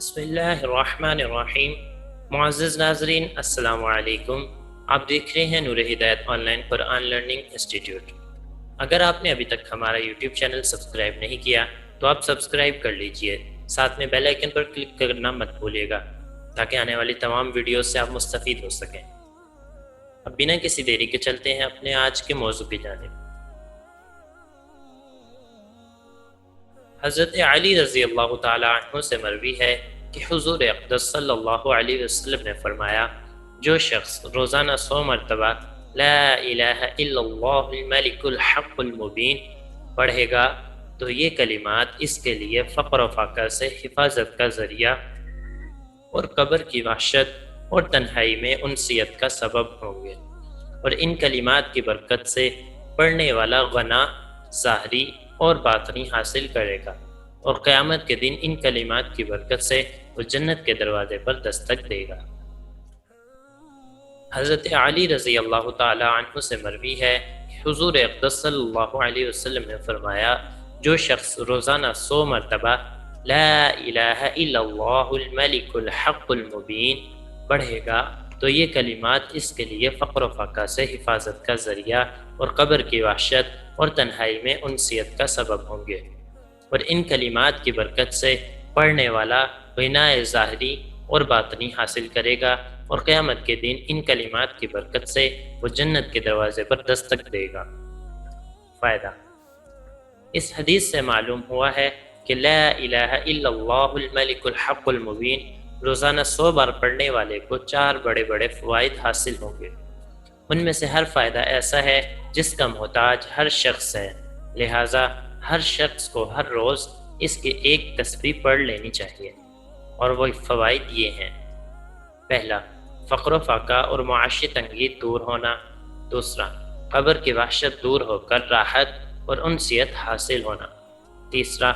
بسم اللہ الرحمن الرحیم۔ معزز ناظرین السلام علیکم۔ آپ دیکھ رہے ہیں نور ہدایت on line Quran learning institute. اگر آپ نے ابھی تک ہمارا یوٹیوب چینل سبسکرائب نہیں کیا تو آپ سبسکرائب کر لیجئے، ساتھ میں بیل آئیکن پر کلک کرنا مت بھولیے گا تاکہ آنے والی تمام ویڈیوز سے آپ مستفید ہو سکیں۔ اب بنا کسی دیری کے چلتے ہیں اپنے آج کے موضوع کی جانب۔ حضرت علی رضی اللہ تعالی عنہ سے مروی ہے کہ حضور اقدس صلی اللہ علیہ وسلم نے فرمایا، جو شخص روزانہ 100 مرتبہ لا الہ الا اللہ الملک الحق المبین پڑھے گا تو یہ کلمات اس کے لیے فقر و فاقہ سے حفاظت کا ذریعہ اور قبر کی وحشت اور تنہائی میں انسیت کا سبب ہوں گے، اور ان کلمات کی برکت سے پڑھنے والا غنا ظاہری اور باطنی حاصل کرے گا، اور قیامت کے دن ان کلمات کی برکت سے وہ جنت کے دروازے پر دستک دے گا۔ حضرت علی رضی اللہ تعالی عنہ سے مروی ہے کہ حضور اقدس صلی اللہ علیہ وسلم نے فرمایا، جو شخص روزانہ 100 مرتبہ لا الہ الا اللہ الملک الحق المبین پڑھے گا تو یہ کلمات اس کے لیے فقر و فاقہ سے حفاظت کا ذریعہ اور قبر کی وحشت اور تنہائی میں انسیت کا سبب ہوں گے، اور ان کلمات کی برکت سے پڑھنے والا غناء ظاہری اور باطنی حاصل کرے گا، اور قیامت کے دن ان کلمات کی برکت سے وہ جنت کے دروازے پر دستک دے گا۔ فائدہ: اس حدیث سے معلوم ہوا ہے کہ لا الہ الا اللہ الملک الحق المبین روزانہ 100 بار پڑھنے والے کو 4 بڑے بڑے فوائد حاصل ہوں گے۔ ان میں سے ہر فائدہ ایسا ہے جس کا محتاج ہر شخص ہے، لہٰذا ہر شخص کو ہر روز اس کی ایک تسبیح پڑھ لینی چاہیے، اور وہ فوائد یہ ہیں: پہلا، فقر و فاقہ اور معاشی تنگی دور ہونا۔ دوسرا، قبر کی وحشت دور ہو کر راحت اور انسیت حاصل ہونا۔ تیسرا،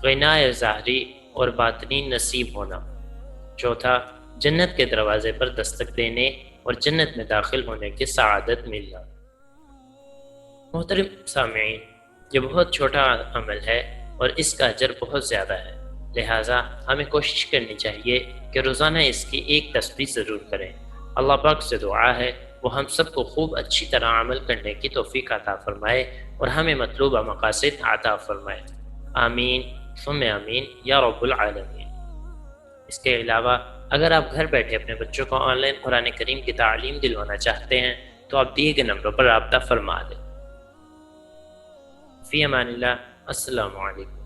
غناء ظاہری اور باطنی نصیب ہونا۔ چوتھا، جنت کے دروازے پر دستک دینے اور جنت میں داخل ہونے کی سعادت ملنا۔ محترم سامعین، یہ بہت چھوٹا عمل ہے اور اس کا اجر بہت زیادہ ہے، لہٰذا ہمیں کوشش کرنی چاہیے کہ روزانہ اس کی ایک تسبیح ضرور کریں۔ اللہ پاک سے دعا ہے وہ ہم سب کو خوب اچھی طرح عمل کرنے کی توفیق عطا فرمائے اور ہمیں مطلوبہ مقاصد عطا فرمائے۔ آمین ثم آمین یا رب العالمین۔ اس کے علاوہ اگر آپ گھر بیٹھے اپنے بچوں کو آن لائن قرآن کریم کی تعلیم دلوانا چاہتے ہیں تو آپ دیے گئے نمبروں پر رابطہ فرما دیں۔ فی امان اللہ، السلام علیکم۔